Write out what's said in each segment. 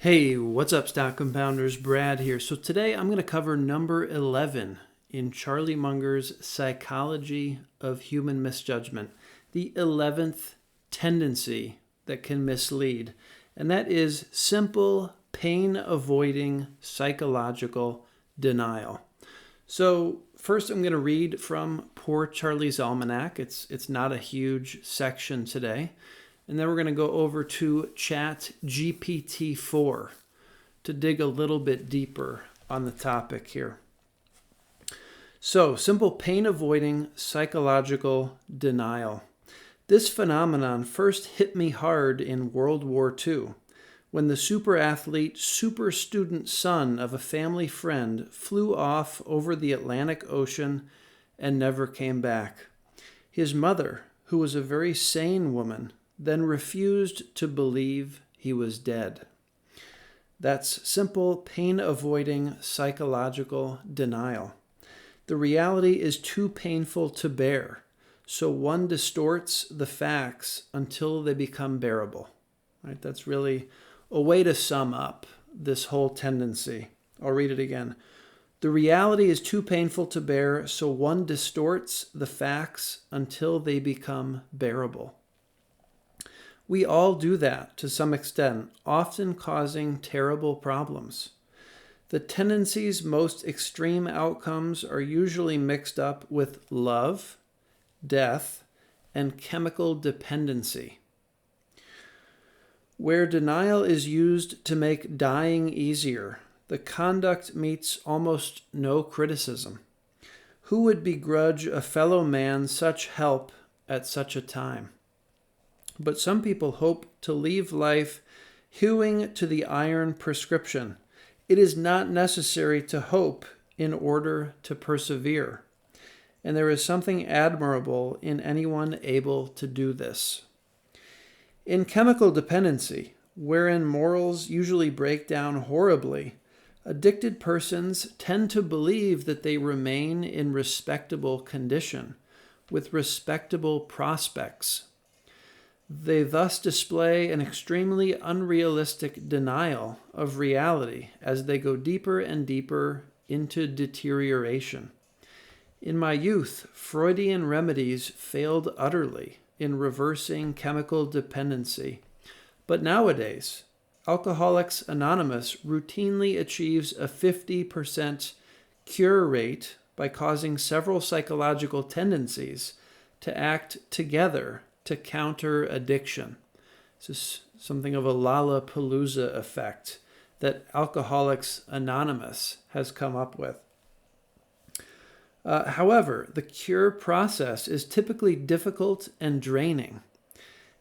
Hey, what's up, stock compounders? Brad here. So today I'm going to cover number 11 in Charlie Munger's Psychology of Human Misjudgment, the 11th tendency that can mislead, and that is simple, pain-avoiding psychological denial. So first I'm going to read from Poor Charlie's Almanack. It's not a huge section today. And then we're going to go over to Chat GPT-4 to dig a little bit deeper on the topic here. So, simple pain-avoiding psychological denial. This phenomenon first hit me hard in World War II, when the super athlete, super student son of a family friend flew off over the Atlantic Ocean and never came back. His mother, who was a very sane woman, then refused to believe he was dead. That's simple, pain-avoiding psychological denial. The reality is too painful to bear, so one distorts the facts until they become bearable. Right? That's really a way to sum up this whole tendency. I'll read it again. The reality is too painful to bear, so one distorts the facts until they become bearable. We all do that to some extent, often causing terrible problems. The tendency's most extreme outcomes are usually mixed up with love, death, and chemical dependency. Where denial is used to make dying easier, the conduct meets almost no criticism. Who would begrudge a fellow man such help at such a time? But some people hope to leave life hewing to the iron prescription. It is not necessary to hope in order to persevere. And there is something admirable in anyone able to do this. In chemical dependency, wherein morals usually break down horribly, addicted persons tend to believe that they remain in respectable condition, with respectable prospects. They thus display an extremely unrealistic denial of reality as they go deeper and deeper into deterioration. In my youth, Freudian remedies failed utterly in reversing chemical dependency. But nowadays, Alcoholics Anonymous routinely achieves a 50% cure rate by causing several psychological tendencies to act together to counter addiction. This is something of a Lollapalooza effect that Alcoholics Anonymous has come up with. However, the cure process is typically difficult and draining,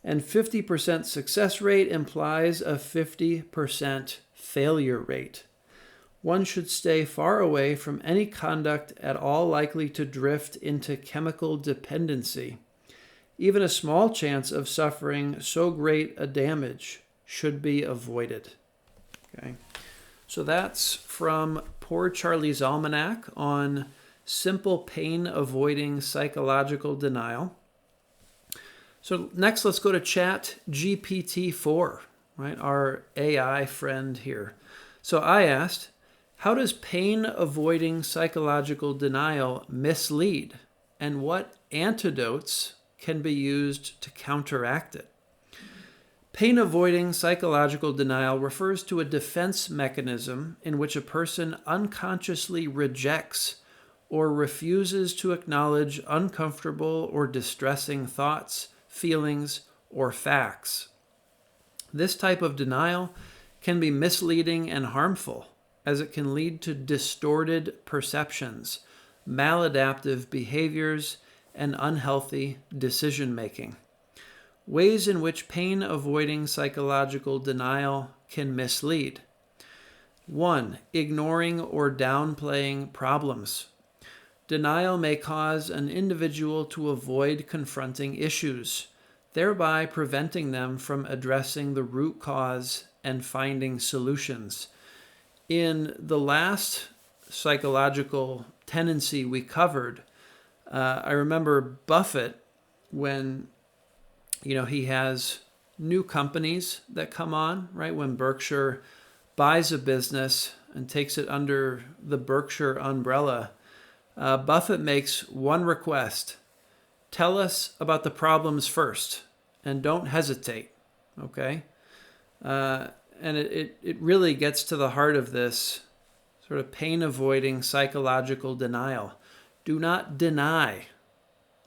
and 50% success rate implies a 50% failure rate. One should stay far away from any conduct at all likely to drift into chemical dependency. Even a small chance of suffering so great a damage should be avoided. Okay, so that's from Poor Charlie's Almanack on simple pain-avoiding psychological denial. So next, let's go to Chat GPT-4, right? Our AI friend here. So I asked, how does pain-avoiding psychological denial mislead, and what antidotes can be used to counteract it? Pain-avoiding psychological denial refers to a defense mechanism in which a person unconsciously rejects or refuses to acknowledge uncomfortable or distressing thoughts, feelings, or facts. This type of denial can be misleading and harmful, as it can lead to distorted perceptions, maladaptive behaviors, and unhealthy decision-making. Ways in which pain-avoiding psychological denial can mislead. 1. Ignoring or downplaying problems. Denial may cause an individual to avoid confronting issues, thereby preventing them from addressing the root cause and finding solutions. In the last psychological tendency we covered, I remember Buffett, when he has new companies that come on, right? When Berkshire buys a business and takes it under the Berkshire umbrella, Buffett makes one request: tell us about the problems first and don't hesitate. Okay? And it really gets to the heart of this sort of pain-avoiding psychological denial. Do not deny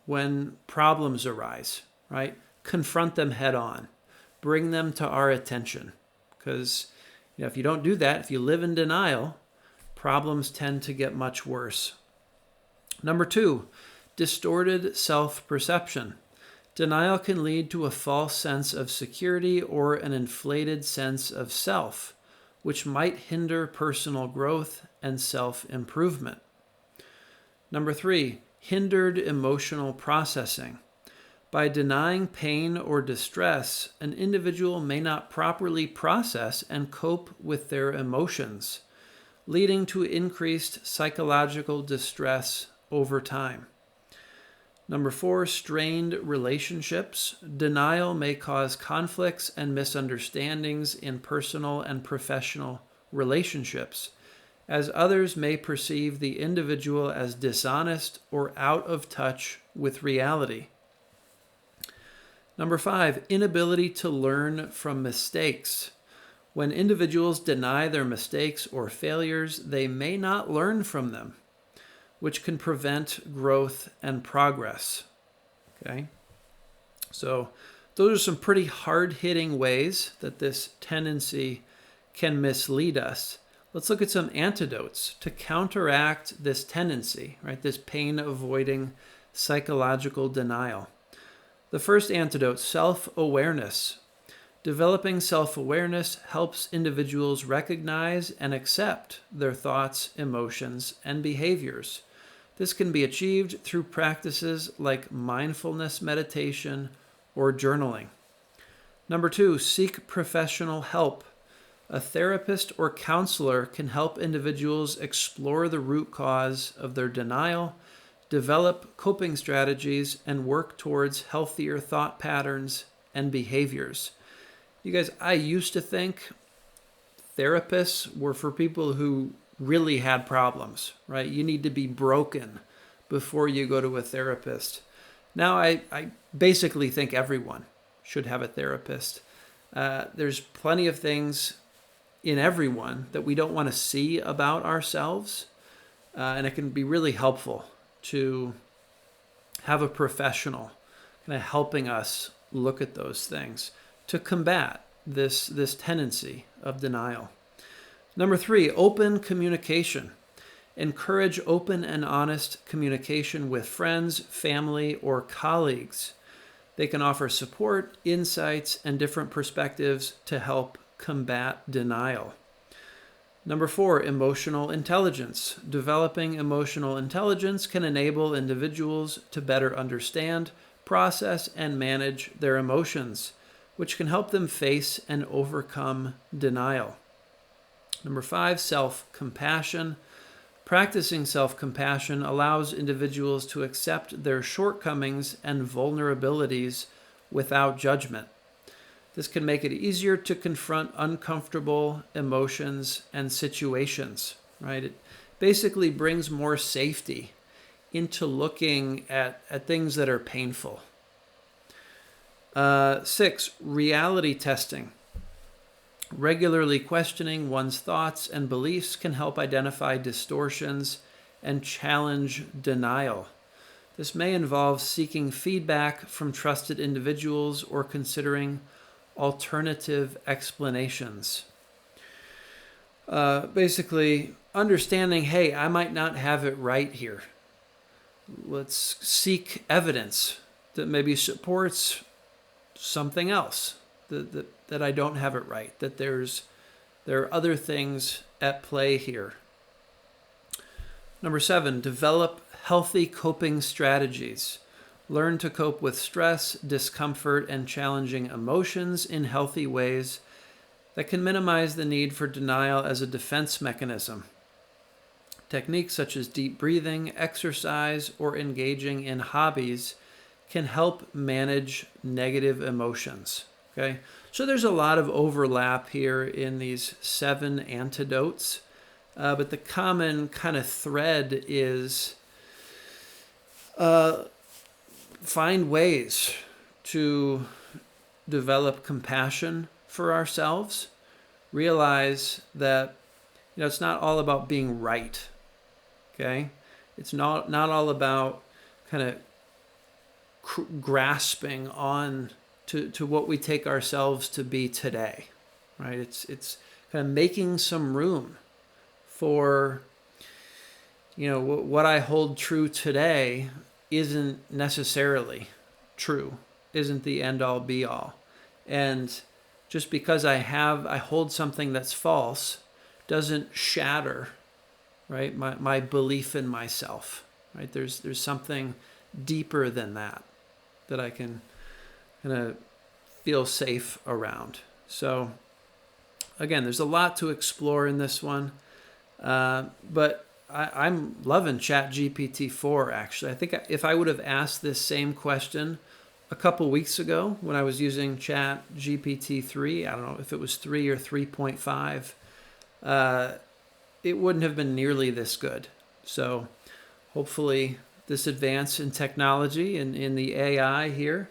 when problems arise, right? Confront them head on. Bring them to our attention. Because if you don't do that, if you live in denial, problems tend to get much worse. Number 2, distorted self-perception. Denial can lead to a false sense of security or an inflated sense of self, which might hinder personal growth and self-improvement. Number 3, hindered emotional processing. By denying pain or distress, an individual may not properly process and cope with their emotions, leading to increased psychological distress over time. Number 4, strained relationships. Denial may cause conflicts and misunderstandings in personal and professional relationships, as others may perceive the individual as dishonest or out of touch with reality. Number 5, inability to learn from mistakes. When individuals deny their mistakes or failures, they may not learn from them, which can prevent growth and progress. Okay? So those are some pretty hard-hitting ways that this tendency can mislead us. Let's look at some antidotes to counteract this tendency, right? This pain-avoiding psychological denial. The first antidote, self-awareness. Developing self-awareness helps individuals recognize and accept their thoughts, emotions, and behaviors. This can be achieved through practices like mindfulness meditation or journaling. Number 2, seek professional help. A therapist or counselor can help individuals explore the root cause of their denial, develop coping strategies, and work towards healthier thought patterns and behaviors. You guys, I used to think therapists were for people who really had problems, right? You need to be broken before you go to a therapist. Now I basically think everyone should have a therapist. There's plenty of things in everyone that we don't want to see about ourselves, and it can be really helpful to have a professional kind of helping us look at those things to combat this tendency of denial. Number 3, open communication. Encourage open and honest communication with friends, family, or colleagues. They can offer support, insights, and different perspectives to help combat denial. Number 4, emotional intelligence. Developing emotional intelligence can enable individuals to better understand, process, and manage their emotions, which can help them face and overcome denial. Number 5, self-compassion. Practicing self-compassion allows individuals to accept their shortcomings and vulnerabilities without judgment. This can make it easier to confront uncomfortable emotions and situations, right? It basically brings more safety into looking at things that are painful. 6, reality testing. Regularly questioning one's thoughts and beliefs can help identify distortions and challenge denial. This may involve seeking feedback from trusted individuals or considering alternative explanations. Basically, understanding, hey, I might not have it right here. Let's seek evidence that maybe supports something else, that I don't have it right, that there are other things at play here. Number 7, develop healthy coping strategies. Learn to cope with stress, discomfort, and challenging emotions in healthy ways that can minimize the need for denial as a defense mechanism. Techniques such as deep breathing, exercise, or engaging in hobbies can help manage negative emotions. Okay, so there's a lot of overlap here in these 7 antidotes, but the common kind of thread is find ways to develop compassion for ourselves. Realize that it's not all about being right. Okay, it's not all about kind of grasping on to what we take ourselves to be today, right? It's kind of making some room for, what I hold true today isn't necessarily true, isn't the end all be all. And just because I hold something that's false doesn't shatter, right, my belief in myself, right? There's something deeper than that I can kind of feel safe around. So again, there's a lot to explore in this one, but I'm loving ChatGPT-4, actually. I think if I would have asked this same question a couple weeks ago when I was using ChatGPT-3, I don't know if it was 3 or 3.5, it wouldn't have been nearly this good. So hopefully this advance in technology and in the AI here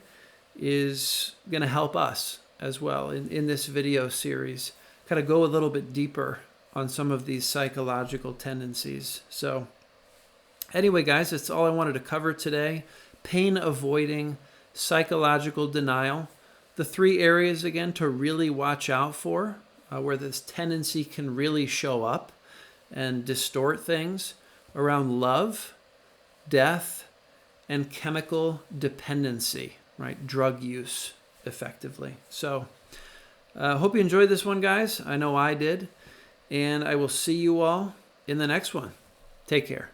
is going to help us as well in this video series, kind of go a little bit deeper on some of these psychological tendencies. So anyway, guys, that's all I wanted to cover today. Pain avoiding, psychological denial, the 3 areas again to really watch out for, where this tendency can really show up and distort things around love, death, and chemical dependency, right? Drug use, effectively. So hope you enjoyed this one, guys. I know I did. And I will see you all in the next one. Take care.